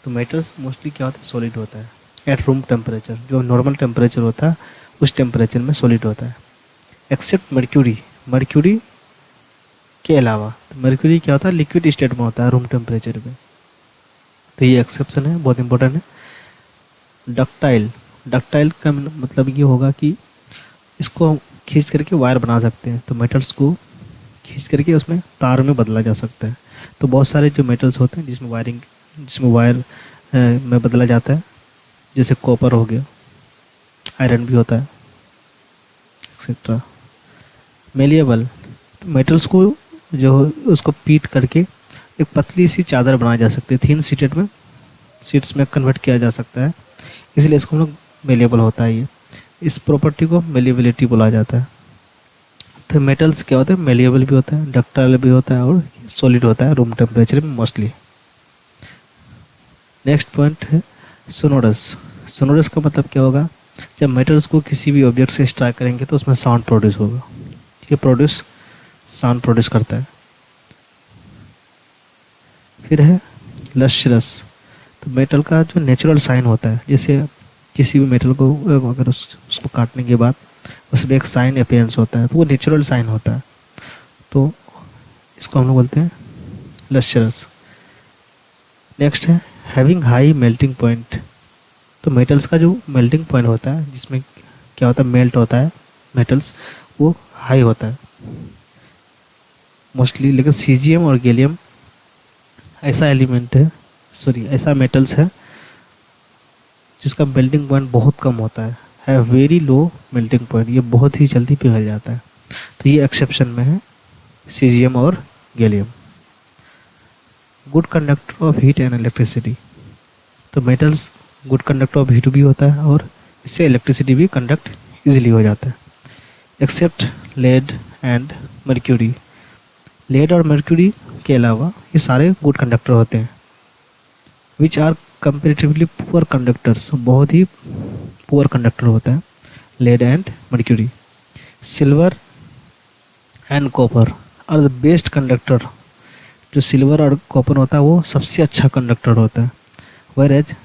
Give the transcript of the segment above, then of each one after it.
तो metals mostly क्या होता है, सॉलिड होता है एट रूम टेम्परेचर, जो नॉर्मल टेम्परेचर होता है उस टेम्परेचर में सॉलिड होता है, एक्सेप्ट मर्क्यूरी। मर्क्यूरी के अलावा, तो मर्क्यूरी क्या होता है, लिक्विड स्टेट में होता है रूम टेम्परेचर पे। तो ये एक्सेप्शन है, बहुत इंपॉर्टेंट है। डक्टाइल, डक्टाइल का मतलब ये होगा कि इसको हम खींच करके वायर बना सकते हैं, तो मेटल्स को खींच करके उसमें तार में बदला जा सकता है। तो बहुत सारे जो मेटल्स होते हैं जिसमें वायर में बदला जाता है, जैसे कॉपर हो गया, आयरन भी होता है, एक्सेट्रा। मेलिएबल, तो मेटल्स को जो उसको पीट करके एक पतली सी चादर बनाई जा सकती है, थिन शीट्स में कन्वर्ट किया जा सकता है, इसलिए इसको हम लोग मेलिएबल होता है ये। इस प्रॉपर्टी को मेलिएबिलिटी बोला जाता है। तो मेटल्स क्या होते हैं, मेलिएबल भी होता है, डक्टाइल भी होता है और सॉलिड होता है रूम टेम्परेचर में मोस्टली। नेक्स्ट पॉइंट है सोनोरस। सोनोरस का मतलब क्या होगा, जब मेटल्स को किसी भी ऑब्जेक्ट से स्ट्राइक करेंगे तो उसमें साउंड प्रोड्यूस होगा, ये साउंड प्रोड्यूस करता है। फिर है लस्ट्रस, तो मेटल का जो नेचुरल साइन होता है, जैसे किसी भी मेटल को अगर उसको काटने के बाद उसमें एक साइन अपीयरेंस होता है, तो वो नेचुरल साइन होता है, तो इसको हम लोग बोलते हैं लस्ट्रस। नेक्स्ट है हैविंग हाई मेल्टिंग पॉइंट, तो मेटल्स का जो मेल्टिंग पॉइंट होता है, जिसमें क्या होता है, मेल्ट होता है मेटल्स, वो हाई होता है मोस्टली। लेकिन सीजियम और गैलियम ऐसा एलिमेंट है, ऐसा मेटल्स है जिसका मेल्टिंग पॉइंट बहुत कम होता है वेरी लो मेल्टिंग पॉइंट, ये बहुत ही जल्दी पिघल जाता है। तो ये एक्सेप्शन में है सीजियम और gallium. Good conductor of heat and electricity, तो metals good conductor of heat भी होता है और इससे इलेक्ट्रिसिटी भी कंडक्ट इजीली हो जाता है, except lead and mercury. Lead और मर्क्यूरी के अलावा ये सारे गुड कंडक्टर होते हैं, which are comparatively poor conductors, बहुत ही पुअर कंडक्टर होता है lead and mercury. Silver and copper are the best conductor, जो सिल्वर और कॉपर होता है वो सबसे अच्छा कंडक्टर होता है, whereas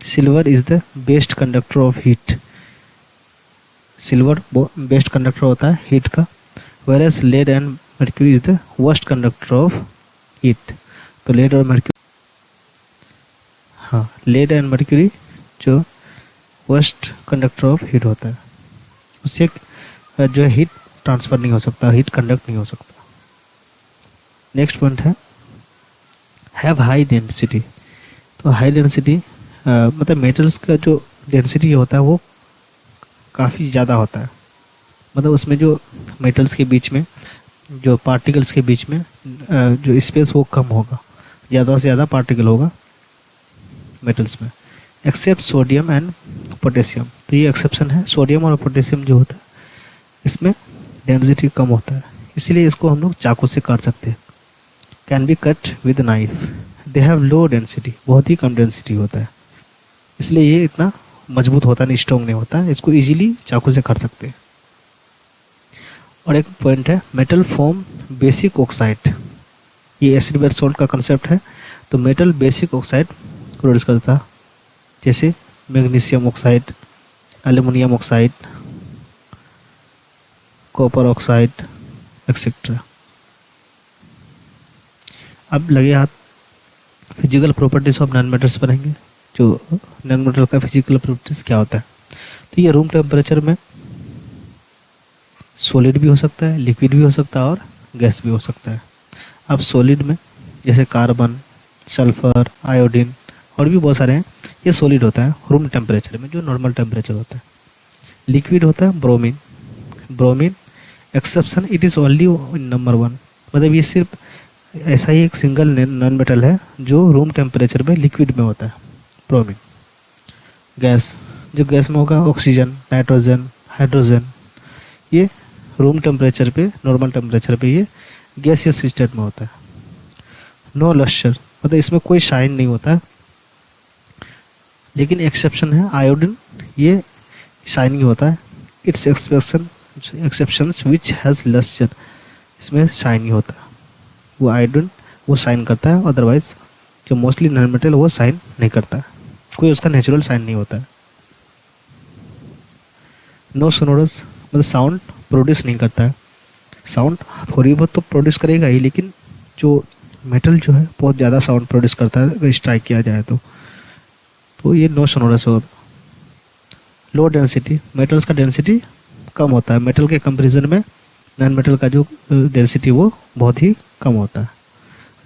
silver is the best conductor of heat, silver best conductor होता है हीट का, where as lead and mercury is the worst conductor of heat. तो लेड और मर्क्यूरी, हाँ, लेड एंड मर्क्यूरी जो वर्स्ट कंडक्टर ऑफ हीट होता है, उससे जो है हीट ट्रांसफ़र नहीं हो सकता, हीट कंडक्ट नहीं हो सकता। नेक्स्ट पॉइंट है हैव हाई डेंसिटी, तो हाई डेंसिटी मतलब मेटल्स का जो डेंसिटी होता है वो काफ़ी ज़्यादा होता है, मतलब उसमें जो मेटल्स के बीच में जो पार्टिकल्स के बीच में जो स्पेस वो कम होगा, ज़्यादा से ज़्यादा पार्टिकल होगा मेटल्स में, एक्सेप्ट सोडियम एंड पोटेशियम। तो ये एक्सेप्शन है, सोडियम और पोटेशियम जो होता है इसमें डेंसिटी कम होता है, इसलिए इसको हम लोग चाकू से काट सकते हैं, can be cut with knife. They have low density, बहुत ही कम डेंसिटी होता है, इसलिए ये इतना मजबूत होता नहीं, स्ट्रॉन्ग नहीं होता, इसको इजीली चाकू से काट सकते हैं। और एक पॉइंट है मेटल फॉर्म बेसिक ऑक्साइड, ये एसिड बेस सॉल्ट का कंसेप्ट है। तो मेटल बेसिक ऑक्साइड प्रोड्यूस करता है, जैसे magnesium oxide, aluminium oxide, copper oxide etcetera. अब लगे हाथ physical properties of non metals पढ़ेंगे, जो नॉन मेटल का फिजिकल प्रॉपर्टीज क्या होता है। तो ये रूम टेम्परेचर में सॉलिड भी हो सकता है, लिक्विड भी हो सकता है और गैस भी हो सकता है। अब सॉलिड में जैसे कार्बन, सल्फर, आयोडीन और भी बहुत सारे हैं, ये सॉलिड होता है रूम टेम्परेचर में, जो नॉर्मल टेम्परेचर होता है। लिक्विड होता है bromine, bromine exception, it is only number 1, मतलब ये सिर्फ ऐसा ही एक सिंगल नॉन मेटल है जो रूम टेम्परेचर में लिक्विड में होता है, ब्रोमीन। गैस, जो गैस में होगा ऑक्सीजन, नाइट्रोजन, हाइड्रोजन, ये रूम टेम्परेचर पे, नॉर्मल टेम्परेचर पे ये गैसियस स्टेट में होता है। नो लस्टर, मतलब इसमें कोई शाइन नहीं होता है, लेकिन एक्सेप्शन है आयोडीन, ये शाइनिंग होता है। It's exception which has lustre, इसमें शाइनिंग होता है, वो आयोडीन वो शाइन करता है, अदरवाइज जो मोस्टली नॉन मेटल वो साइन नहीं करता, कोई उसका नेचुरल साइन नहीं होता है। नो सोनोरस मतलब साउंड प्रोड्यूस नहीं करता है। साउंड थोड़ी बहुत तो प्रोड्यूस करेगा ही, लेकिन जो मेटल जो है बहुत ज़्यादा साउंड प्रोड्यूस करता है अगर स्ट्राइक किया जाए तो ये नो सोनोरस हो। लो डेंसिटी, मेटल्स का डेंसिटी कम होता है, मेटल के कंपैरिजन में नॉन मेटल का जो डेंसिटी वो बहुत ही कम होता है।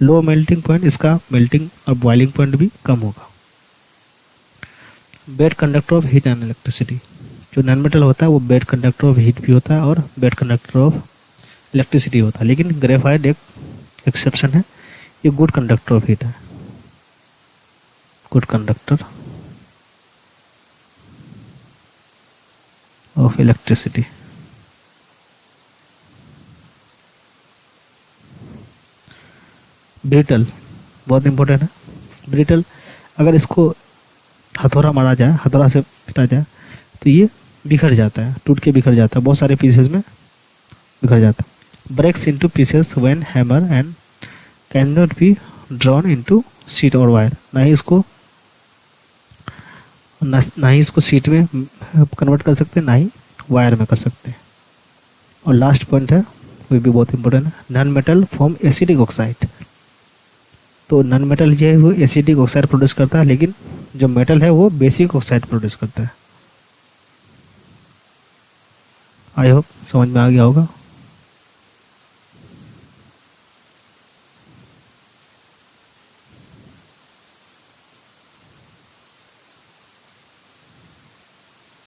लो मेल्टिंग पॉइंट, इसका मेल्टिंग और बॉइलिंग पॉइंट भी कम होगा। Bad conductor of heat and electricity, जो नॉन मेटल होता है वो बेड कंडक्टर ऑफ हीट भी होता है और बेड कंडक्टर ऑफ इलेक्ट्रिसिटी होता है, लेकिन ग्रेफाइट एक एक्सेप्शन है, ये गुड कंडक्टर ऑफ हीट है, good conductor of electricity. Brittle बहुत इंपॉर्टेंट है। ब्रिटल अगर इसको हथौड़ा मारा जाए, हथौड़ा से पिटा जाए तो ये बिखर जाता है, टूट के बिखर जाता है, बहुत सारे पीसेस में बिखर जाता है। Breaks into pieces when hammer and can not be drawn into sheet और वायर, ना ही इसको शीट में कन्वर्ट कर सकते, ना ही वायर में कर सकते। और लास्ट पॉइंट है, वो भी बहुत इंपॉर्टेंट है, non metal form acidic oxide. तो नॉन मेटल जो है वो एसिडिक ऑक्साइड प्रोड्यूस करता है, लेकिन जो मेटल है वो बेसिक ऑक्साइड प्रोड्यूस करता है। आई होप समझ में आ गया होगा।